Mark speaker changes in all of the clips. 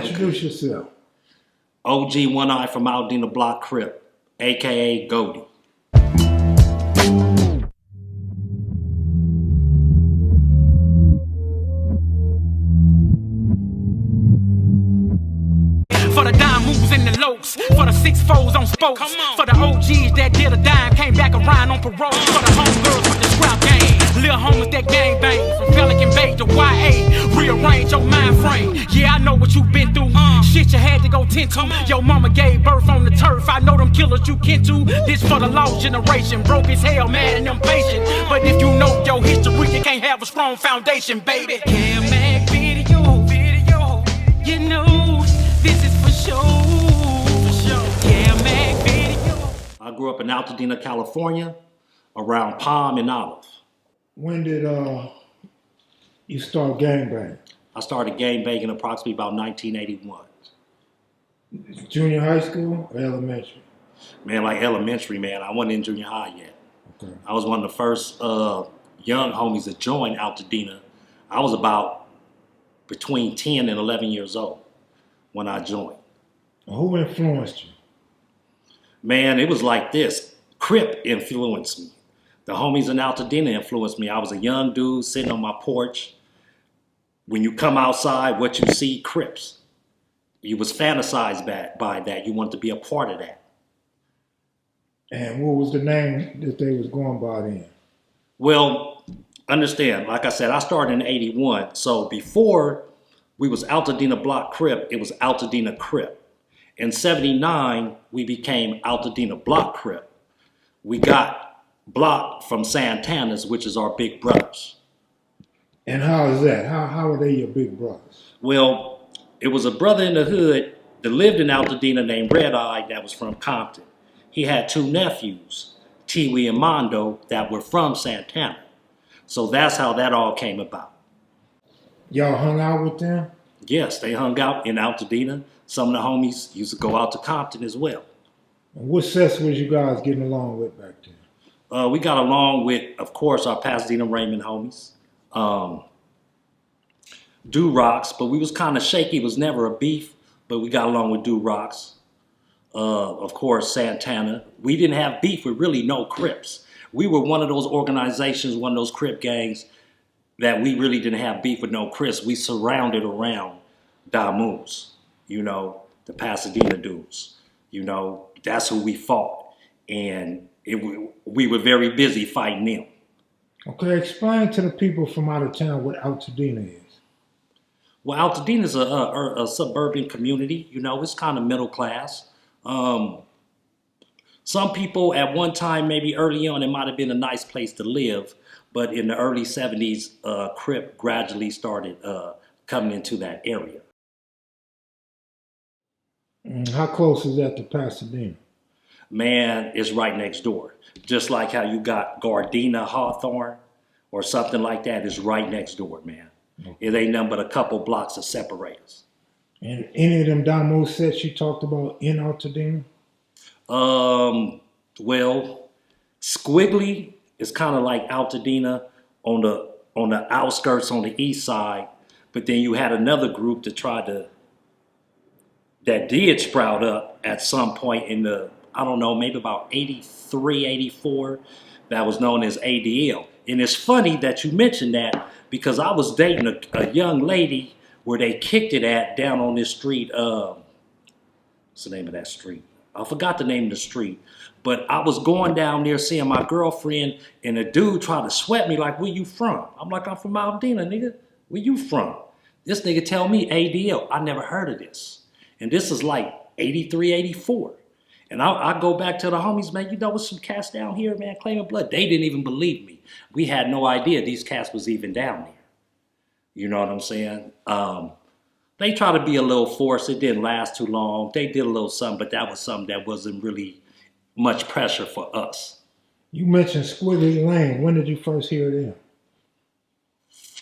Speaker 1: introduce yourself.
Speaker 2: OG One Eye from Altadena Blocc Crips, aka Goldie.
Speaker 3: For the dime moves in the lokes, for the 6-4s on spokes, for the OGs that did a dime, came back around on parole, for the homegirls with the scrap game, little homies that gang bang, from Pelican Bay to YA, rearrange your mind frame. Yeah, I know what you've been through, shit you had to go tend to. Your mama gave birth on the turf, I know them killers you kin to. This for the lost generation, broke as hell, mad and impatient. But if you know your history, you can't have a strong foundation, baby. Kev Mac video, you know. This is for sure. Kev Mac video.
Speaker 2: I grew up in Altadena, California, around Palm and Olive.
Speaker 1: When did you start gangbanging?
Speaker 2: I started gangbanging approximately about 1981.
Speaker 1: Junior high school or elementary?
Speaker 2: Man, like elementary, man. I wasn't in junior high yet.
Speaker 1: Okay.
Speaker 2: I was one of the first young homies to join Altadena. I was about between 10 and 11 years old when I joined.
Speaker 1: Who influenced you?
Speaker 2: Man, it was like this. Crip influenced me. The homies in Altadena influenced me. I was a young dude sitting on my porch. When you come outside, what you see, Crips. You was fantasized by that. You wanted to be a part of that.
Speaker 1: And what was the name that they was going by then?
Speaker 2: Well, understand, like I said, I started in 81. So before we was Altadena Blocc Crip, it was Altadena Crip. In 79, we became Altadena Blocc Crip. We got Block from Santana's, which is our big brothers.
Speaker 1: And how is that? How are they your big brothers?
Speaker 2: Well, it was a brother in the hood that lived in Altadena named Red Eye that was from Compton. He had two nephews, Tiwi and Mondo, that were from Santana. So that's how that all came about.
Speaker 1: Y'all hung out with them?
Speaker 2: Yes, they hung out in Altadena. Some of the homies used to go out to Compton as well.
Speaker 1: And what sets was you guys getting along with back then?
Speaker 2: We got along with, of course, our Pasadena Raymonds homies. Do-Rocks, but we was kind of shaky. It was never a beef, but we got along with Do-Rocks. Of course, Santana. We didn't have beef with really no Crips. We were one of those organizations, one of those Crip gangs that we really didn't have beef with no Crips. We surrounded around Damus, you know, the Pasadena dudes. You know, that's who we fought. And we were very busy fighting them.
Speaker 1: Okay, explain to the people from out of town what Altadena is.
Speaker 2: Well, Altadena is a suburban community. You know, it's kind of middle class. Some people at one time, maybe early on, it might have been a nice place to live. But in the early 70s, Crip gradually started coming into that area.
Speaker 1: How close is that to Pasadena?
Speaker 2: Man, it's right next door. Just like how you got Gardena, Hawthorne, or something like that, is right next door, man. Okay. It ain't nothing but a couple blocks that separate us.
Speaker 1: And any of them Damo sets you talked about in Altadena?
Speaker 2: Well, Squiggly is kind of like Altadena on the outskirts on the east side, but then you had another group that did sprout up at some point in the, I don't know, maybe about 83, 84, that was known as ADL. And it's funny that you mentioned that because I was dating a young lady where they kicked it at down on this street. What's the name of that street? I forgot the name of the street. But I was going down there seeing my girlfriend, and a dude tried to sweat me like, where you from? I'm like, I'm from Altadena, nigga. Where you from? This nigga tell me ADL. I never heard of this. And this is like 83, 84. And I go back to the homies, man, you know what's some cats down here, man, claiming blood. They didn't even believe me. We had no idea these cats was even down there. You know what I'm saying? They tried to be a little forced. It didn't last too long. They did a little something, but that was something that wasn't really much pressure for us.
Speaker 1: You mentioned Squiggly Lane. When did you first hear them?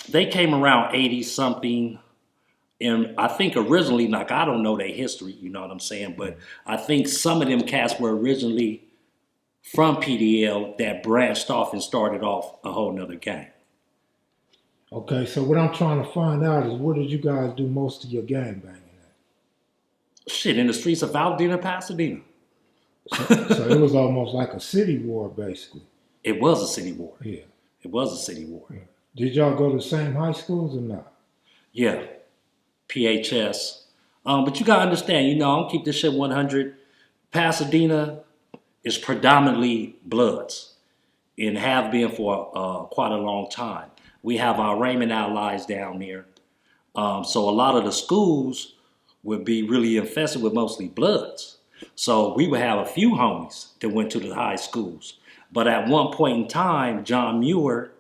Speaker 2: They came around 80-something. And I think originally, like, I don't know their history, you know what I'm saying? But I think some of them cats were originally from PDL that branched off and started off a whole nother gang.
Speaker 1: Okay, so what I'm trying to find out is where did you guys do most of your gang banging at?
Speaker 2: Shit, in the streets of Altadena, Pasadena.
Speaker 1: So it was almost like a city war, basically.
Speaker 2: It was a city war.
Speaker 1: Yeah.
Speaker 2: It was a city war.
Speaker 1: Yeah. Did y'all go to the same high schools or not?
Speaker 2: Yeah, PHS. But you gotta understand, I'm gonna keep this shit 100. Pasadena is predominantly Bloods and have been for quite a long time. We have our Raymond allies down there. So a lot of the schools would be really infested with mostly Bloods. So we would have a few homies that went to the high schools. But at one point in time, John Muir,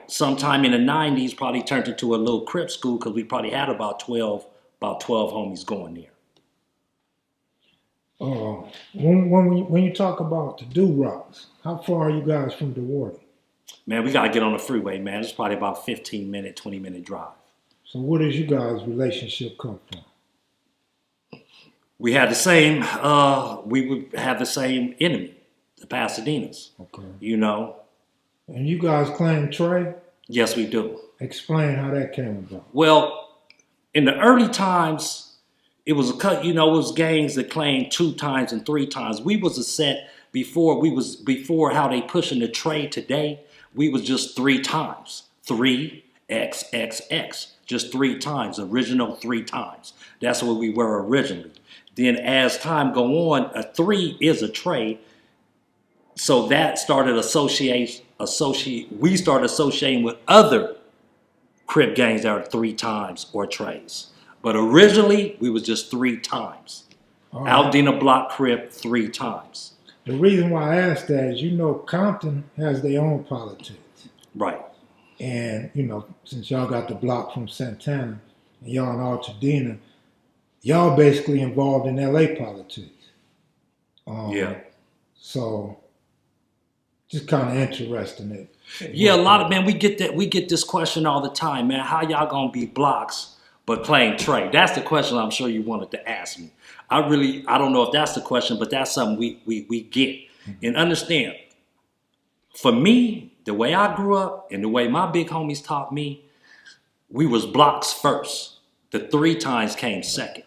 Speaker 2: sometime in the 90s, probably turned into a little Crip school because we probably had about 12 homies going there.
Speaker 1: When you talk about the do-routes, how far are you guys from Duarte?
Speaker 2: Man, we got to get on the freeway, man. It's probably about 15-minute, 20-minute drive.
Speaker 1: So where does you guys' relationship come from?
Speaker 2: We had the same, we would have the same enemy, the Pasadenas.
Speaker 1: Okay.
Speaker 2: And
Speaker 1: you guys claim Trey?
Speaker 2: Yes, we do.
Speaker 1: Explain how that came about.
Speaker 2: Well, in the early times, it was it was gangs that claimed 2 times and 3 times. We was a set before how they pushing the trade today. We was just 3 times, 3XXX, just 3 times, original 3 times. That's what we were originally. Then as time go on, a 3 is a trade. So that started we started associating with other Crip gangs that are 3 times or trades. But originally, we was just 3 times. Right. Altadena Blocc Crip 3 times.
Speaker 1: The reason why I asked that is, Compton has their own politics.
Speaker 2: Right.
Speaker 1: And, since y'all got the block from Santana and y'all in Altadena, y'all basically involved in LA politics.
Speaker 2: Yeah.
Speaker 1: So, just kind of interesting.
Speaker 2: Yeah, a lot of, man, we get this question all the time, man. How y'all gonna be blocks but claim trade? That's the question I'm sure you wanted to ask me. I don't know if that's the question, but that's something we get. And understand, for me, the way I grew up and the way my big homies taught me, we was blocks first. The 3 times came second.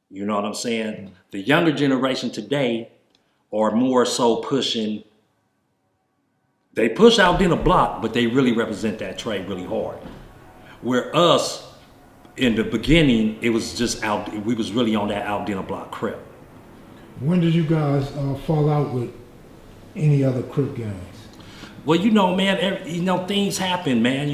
Speaker 2: You know what I'm saying? The younger generation today are more so pushing. They push Altadena Blocc, but they really represent that trade really hard. Where us, in the beginning, it was just we was really on that Altadena Blocc Crip.
Speaker 1: When did you guys fall out with any other Crip gangs?
Speaker 2: Well, man, things happen, man.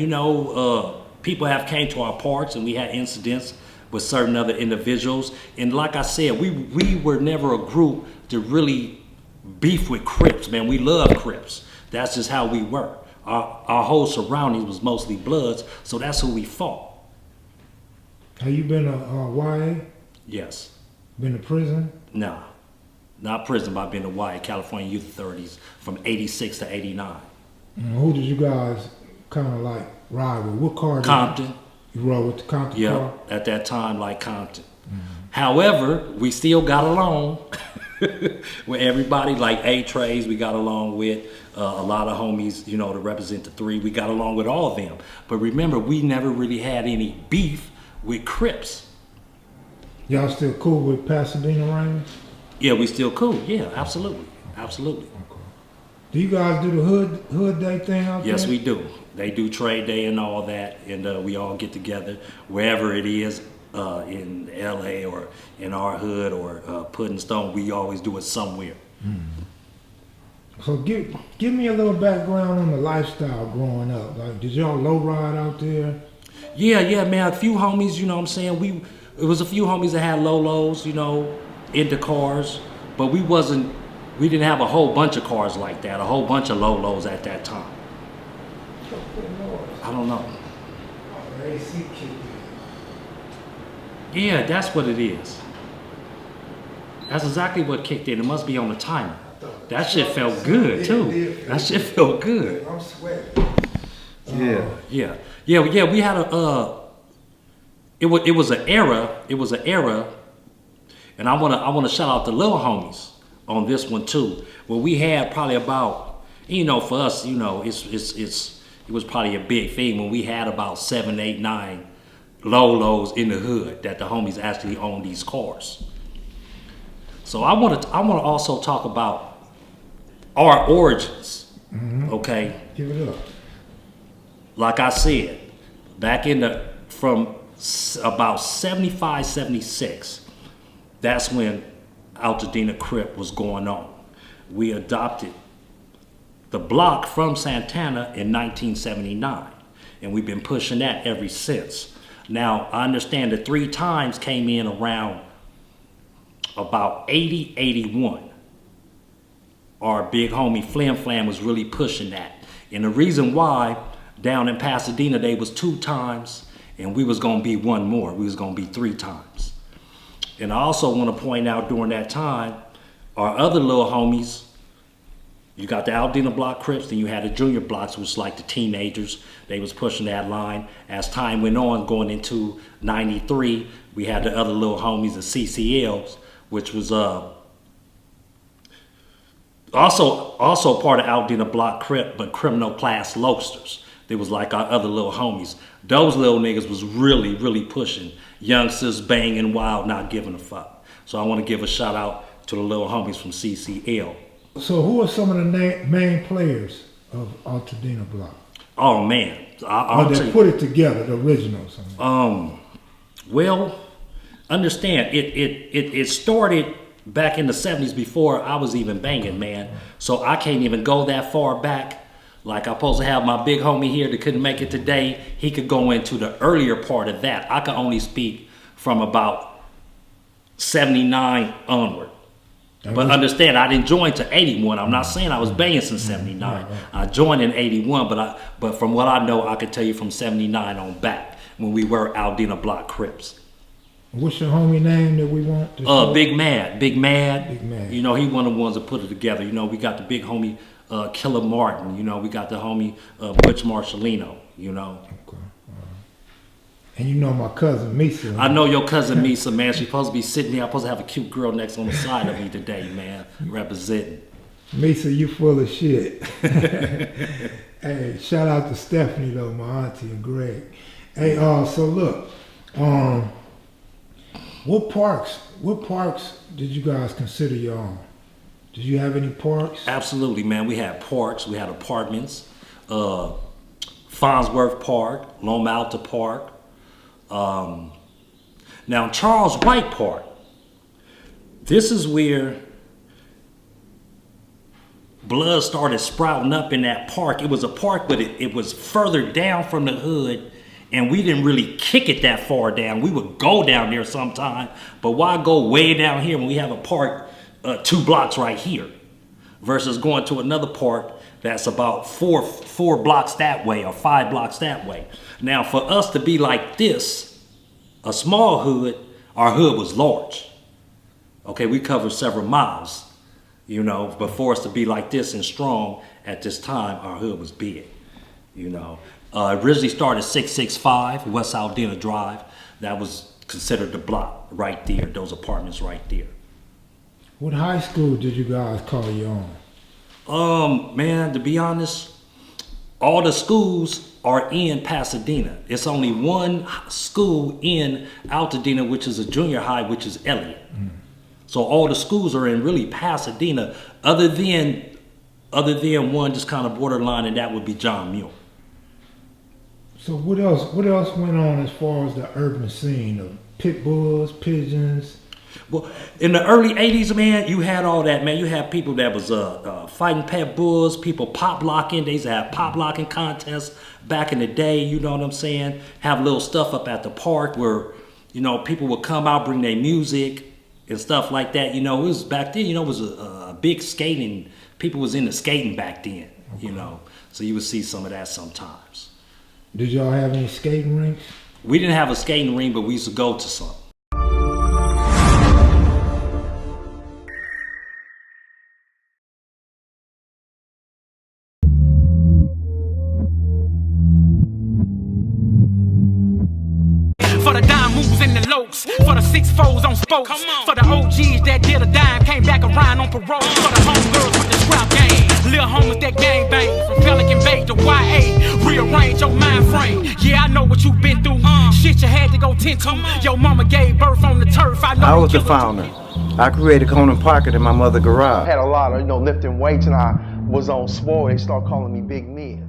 Speaker 2: People have came to our parks and we had incidents with certain other individuals. And like I said, we were never a group to really beef with Crips, man. We love Crips. That's just how we were. Our whole surroundings was mostly Bloods, so that's who we fought.
Speaker 1: Have you been a YA?
Speaker 2: Yes.
Speaker 1: Been to prison?
Speaker 2: No. Not prison, but I've been to YA, California Youth Authorities, from 86 to 89.
Speaker 1: Who did you guys kind of like ride with? What car?
Speaker 2: Compton.
Speaker 1: You rode with the Compton car?
Speaker 2: Yeah, at that time, like Compton. However, we still got along with everybody, like A-Trays we got along with. A lot of homies, to represent the 3. We got along with all of them. But remember, we never really had any beef with Crips.
Speaker 1: Y'all still cool with Pasadena Raymonds?
Speaker 2: Yeah, we still cool. Yeah, absolutely. Absolutely.
Speaker 1: Okay. Do you guys do the hood day thing out there?
Speaker 2: Yes, we do. They do trade day and all that, and we all get together wherever it is in LA or in our hood or Pudding Stone. We always do it somewhere.
Speaker 1: So give me a little background on the lifestyle growing up. Like, did y'all low ride out there?
Speaker 2: Yeah, man. A few homies, you know what I'm saying? It was a few homies that had low-lows, into cars, but we didn't have a whole bunch of cars like that, a whole bunch of low-lows at that time. I don't know. Yeah, that's what it is. That's exactly what kicked in. It must be on the timer. That shit felt good too. That shit felt good.
Speaker 1: I'm sweating.
Speaker 2: Yeah. We had it was an era, and I wanna shout out the little homies on this one too. Where we had probably about, for us, it was probably a big thing when we had about 7, 8, 9 Lolos in the hood that the homies actually own these cars. So I want to also talk about our origins. Okay,
Speaker 1: Give it up.
Speaker 2: like I said, back from about 75, 76, that's when Altadena Crip was going on. We adopted the block from Santana in 1979, and we've been pushing that ever since. Now, I understand the 3 times came in around about 80, 81. Our big homie Flim Flam was really pushing that. And the reason why, down in Pasadena, they was 2 times, and we was gonna be 1 more. We was gonna be 3 times. And I also wanna point out during that time, our other little homies, you got the Altadena Blocc Crips, then you had the junior blocks, which was like the teenagers. They was pushing that line. As time went on, going into 93, we had the other little homies, the CCLs, which was also part of Altadena Blocc Crip, but criminal class loasters. They was like our other little homies. Those little niggas was really, really pushing. Youngsters banging wild, not giving a fuck. So I want to give a shout out to the little homies from CCL.
Speaker 1: So who are some of the main players of Altadena Blocc?
Speaker 2: Oh man,
Speaker 1: Or they put it together, the originals.
Speaker 2: Well, understand it started back in the 70s before I was even banging, man. So I can't even go that far back. Like I'm supposed to have my big homie here that couldn't make it today. He could go into the earlier part of that. I can only speak from about 79 onward. But understand, I didn't join to 81. I'm not saying I was banging since 79. I joined in 81, but from what I know, I can tell you from 79 on back when we were Altadena Blocc Crips.
Speaker 1: What's your homie name that we want to
Speaker 2: Big Mad.
Speaker 1: Big Mad.
Speaker 2: You know, he one of the ones that put it together. You know, we got the big homie Killer Martin. You know, we got the homie Butch Marshallino. You know.
Speaker 1: Okay. And you know my cousin Misa.
Speaker 2: I know your cousin Misa, man. She's supposed to be sitting here. I'm supposed to have a cute girl next on the side of me today, man. Representing.
Speaker 1: Misa, you full of shit. Hey, shout out to Stephanie though, my auntie and Greg. Hey, so look, what parks did you guys consider your own? Did you have any parks?
Speaker 2: Absolutely, man. We had parks. We had apartments. Farnsworth Park, Loma Alta Park. Now Charles White Park, this is where blood started sprouting up in that park. It was a park, but it was further down from the hood, and we didn't really kick it that far down. We would go down there sometime, but why go way down here when we have a park 2 blocks right here versus going to another park that's about four blocks that way or 5 blocks that way. Now, for us to be like this, a small hood, our hood was large. Okay, we covered several miles, you know, but for us to be like this and strong at this time, our hood was big, you know. Originally started 665 West Altadena Drive. That was considered the block right there, those apartments right there.
Speaker 1: What high school did you guys call your own?
Speaker 2: Man, to be honest, all the schools are in Pasadena. It's only one school in Altadena, which is a junior high, which is Elliott. So all the schools are in really Pasadena, other than one just kind of borderline, and that would be John Muir.
Speaker 1: So what else went on as far as the urban scene of pit bulls, pigeons?
Speaker 2: Well, in the early 80s, man, you had all that, man. You had people that was fighting pet bulls, people pop locking. They used to have pop locking contests back in the day, you know what I'm saying? Have little stuff up at the park where, you know, people would come out, bring their music and stuff like that. You know, it was back then, you know, it was a big skating. People was into skating back then, you know. So you would see some of that sometimes.
Speaker 1: Did y'all have any skating rinks?
Speaker 2: We didn't have a skating rink, but we used to go to some.
Speaker 3: For the dime moves in the lokes, for the 6-4s on spokes, for the OGs that did a dime, came back around on parole, for the homegirls with the scrap game, little homies that gang bang, from Pelican Bay to YA, real rearrange your mind frame. Yeah, I know what you've been through. Shit you had to go tend to. Your mama gave birth on the turf. I know
Speaker 4: I was the founder. I created Conan Pocket in my mother's garage.
Speaker 5: I had a lot of, lifting weights, and I was on swole. They start calling me Big Men.